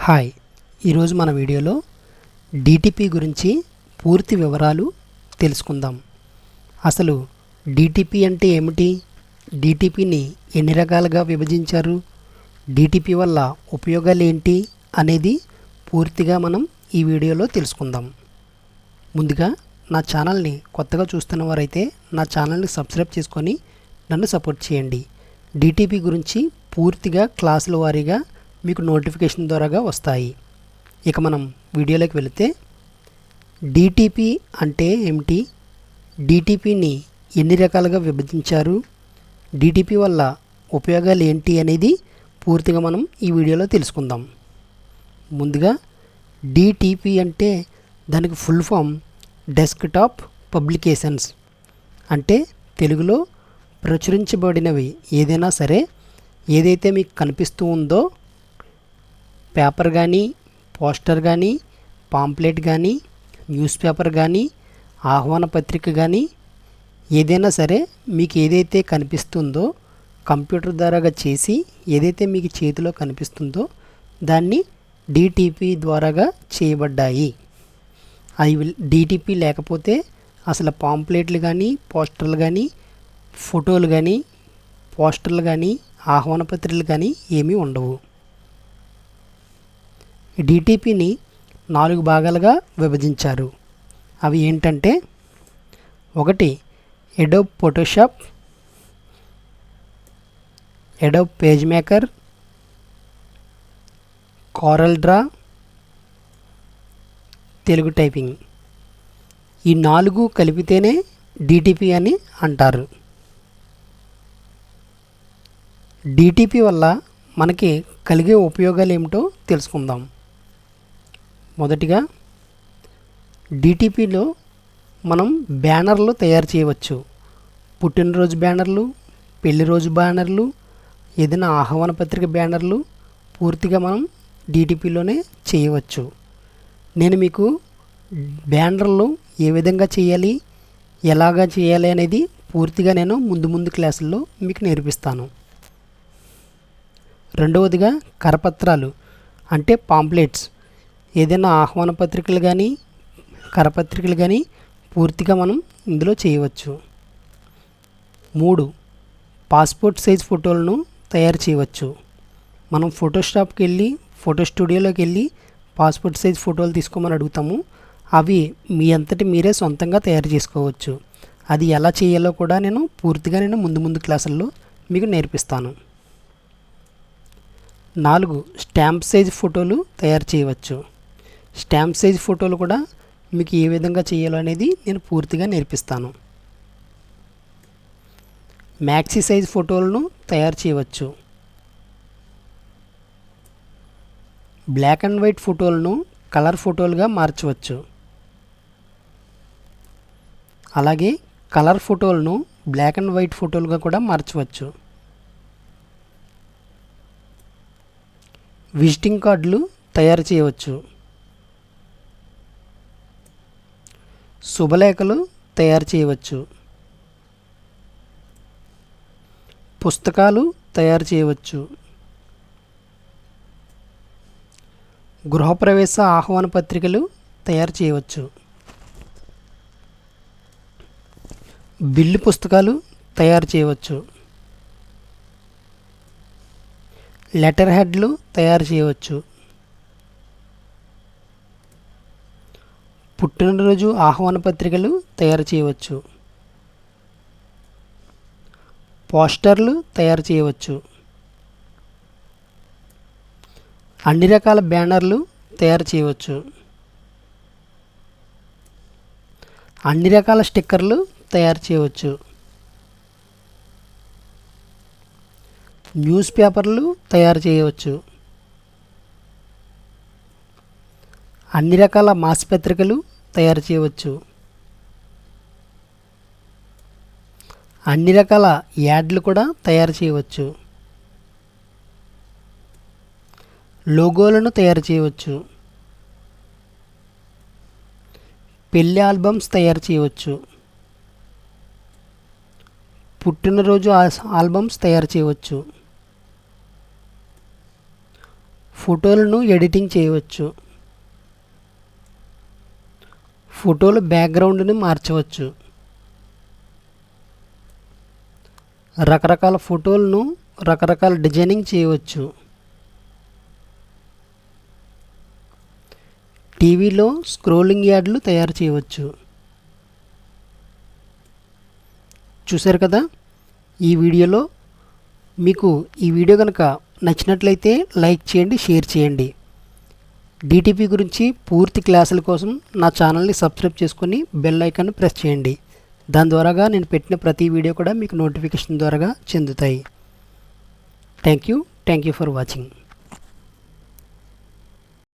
Hi, ఈరోజు మన వీడియోలో డిటిపి గురించి పూర్తి వివరాలు తెలుసుకుందాం. అసలు డిటిపి అంటే ఏమిటి? డిటిపిని ఎన్ని రకాలుగా విభజించారు? డిటిపి వల్ల ఉపయోగాలు ఏంటి అనేది పూర్తిగా మనం ఈ వీడియోలో తెలుసుకుందాం. ముందుగా నా ఛానల్ని కొత్తగా చూస్తున్న వారైతే నా ఛానల్ని సబ్స్క్రైబ్ చేసుకొని నన్ను సపోర్ట్ చేయండి. డిటిపి గురించి పూర్తిగా క్లాసుల వారీగా మీకు నోటిఫికేషన్ ద్వారాగా వస్తాయి. ఇక మనం వీడియోలోకి వెళితే డిటిపి అంటే ఏమిటి? డిటిపిని ఎన్ని రకాలుగా విభజించారు? డిటిపి వల్ల ఉపయోగాలు ఏంటి అనేది పూర్తిగా మనం ఈ వీడియోలో తెలుసుకుందాం. ముందుగా డిటిపి అంటే దానికి ఫుల్ ఫామ్ డెస్క్టాప్ పబ్లికేషన్స్, అంటే తెలుగులో ప్రచురించబడినవి ఏదైనా సరే, ఏదైతే మీకు కనిపిస్తూ ఉందో పేపర్ కానీ, పోస్టర్ కానీ, పాంప్లెట్ కానీ, న్యూస్ పేపర్ కానీ, ఆహ్వాన పత్రిక కానీ, ఏదైనా సరే మీకు ఏదైతే కనిపిస్తుందో కంప్యూటర్ ద్వారాగా చేసి ఏదైతే మీకు చేతిలో కనిపిస్తుందో దాన్ని డిటిపి ద్వారాగా చేయబడ్డాయి. అవి డిటిపి లేకపోతే అసలు పాంప్లెట్లు కానీ, పోస్టర్లు కానీ, ఫోటోలు కానీ, పోస్టర్లు కానీ, ఆహ్వాన పత్రికలు కానీ ఏమీ ఉండవు. డిటిపిని 4 భాగాలుగా విభజించారు. అవి ఏంటంటే, 1 Adobe Photoshop, Adobe page maker, coral draw, Telugu typing. ఈ 4 కలిపితేనే డిటిపి అని అంటారు. డిటిపి వల్ల మనకి కలిగే ఉపయోగాలు ఏమిటో తెలుసుకుందాం. మొదటిగా డిటిపిలో మనం బ్యానర్లు తయారు చేయవచ్చు. పుట్టినరోజు బ్యానర్లు, పెళ్లి రోజు బ్యానర్లు, ఏదైనా ఆహ్వాన పత్రిక బ్యానర్లు పూర్తిగా మనం డిటిపిలోనే చేయవచ్చు. నేను మీకు బ్యానర్లు ఏ విధంగా చేయాలి, ఎలాగా చేయాలి అనేది పూర్తిగా నేను ముందు క్లాసుల్లో మీకు నేర్పిస్తాను. రెండవదిగా కరపత్రాలు, అంటే పాంప్లెట్స్, ఏదైనా ఆహ్వాన పత్రికలు కానీ, కరపత్రికలు కానీ పూర్తిగా మనం ఇందులో చేయవచ్చు. 3 పాస్పోర్ట్ సైజ్ ఫోటోలను తయారు చేయవచ్చు. మనం ఫోటోషాప్కి వెళ్ళి, ఫోటో స్టూడియోలోకి వెళ్ళి పాస్పోర్ట్ సైజ్ ఫోటోలు తీసుకోమని అడుగుతాము. అవి మీ అంతటి మీరే సొంతంగా తయారు చేసుకోవచ్చు. అది ఎలా చేయాలో కూడా నేను పూర్తిగా ముందు క్లాసుల్లో మీకు నేర్పిస్తాను. 4 స్టాంప్ సైజ్ ఫోటోలు తయారు చేయవచ్చు. స్టాంప్ సైజ్ ఫోటోలు కూడా మీకు ఏ విధంగా చేయాలో అనేది నేను పూర్తిగా నేర్పిస్తాను. మ్యాక్సీ సైజ్ ఫోటోలను తయారు చేయవచ్చు. బ్లాక్ అండ్ వైట్ ఫోటోలను కలర్ ఫోటోలుగా మార్చవచ్చు. అలాగే కలర్ ఫోటోలను బ్లాక్ అండ్ వైట్ ఫోటోలుగా కూడా మార్చవచ్చు. విజిటింగ్ కార్డులు తయారు చేయవచ్చు. శుభలేఖలు తయారు చేయవచ్చు. పుస్తకాలు తయారు చేయవచ్చు. గృహప్రవేశ ఆహ్వాన పత్రికలు తయారు చేయవచ్చు. బిల్లు పుస్తకాలు తయారు చేయవచ్చు. లెటర్ హెడ్లు తయారు చేయవచ్చు. పుట్టినరోజు ఆహ్వాన పత్రికలు తయారు చేయవచ్చు. పోస్టర్లు తయారు చేయవచ్చు. అన్ని రకాల బ్యానర్లు తయారు చేయవచ్చు. అన్ని రకాల స్టిక్కర్లు తయారు చేయవచ్చు. న్యూస్ పేపర్లు తయారు చేయవచ్చు. అన్ని రకాల మాసపత్రికలు తయారు చేయవచ్చు. అన్ని రకాల యాడ్లు కూడా తయారు చేయవచ్చు. లోగోలను తయారు చేయవచ్చు. పెళ్లి ఆల్బమ్స్ తయారు చేయవచ్చు. పుట్టినరోజు ఆల్బమ్స్ తయారు చేయవచ్చు. ఫోటోలను ఎడిటింగ్ చేయవచ్చు. ఫోటోల బ్యాక్గ్రౌండ్ని మార్చవచ్చు. రకరకాల ఫోటోలను రకరకాల డిజైనింగ్ చేయవచ్చు. టీవీలో స్క్రోలింగ్ యాడ్లు తయారు చేయవచ్చు. చూశారు కదా, ఈ వీడియోలో మీకు ఈ వీడియో కనుక నచ్చినట్లయితే లైక్ చేయండి, షేర్ చేయండి. డిటిపి గురించి పూర్తి క్లాసుల కోసం నా ఛానల్ని సబ్స్క్రైబ్ చేసుకొని బెల్ ఐకాన్ని ప్రెస్ చేయండి. దాని ద్వారాగా నేను పెట్టిన ప్రతి వీడియో కూడా మీకు నోటిఫికేషన్ ద్వారాగా చెందుతాయి. Thank you for watching.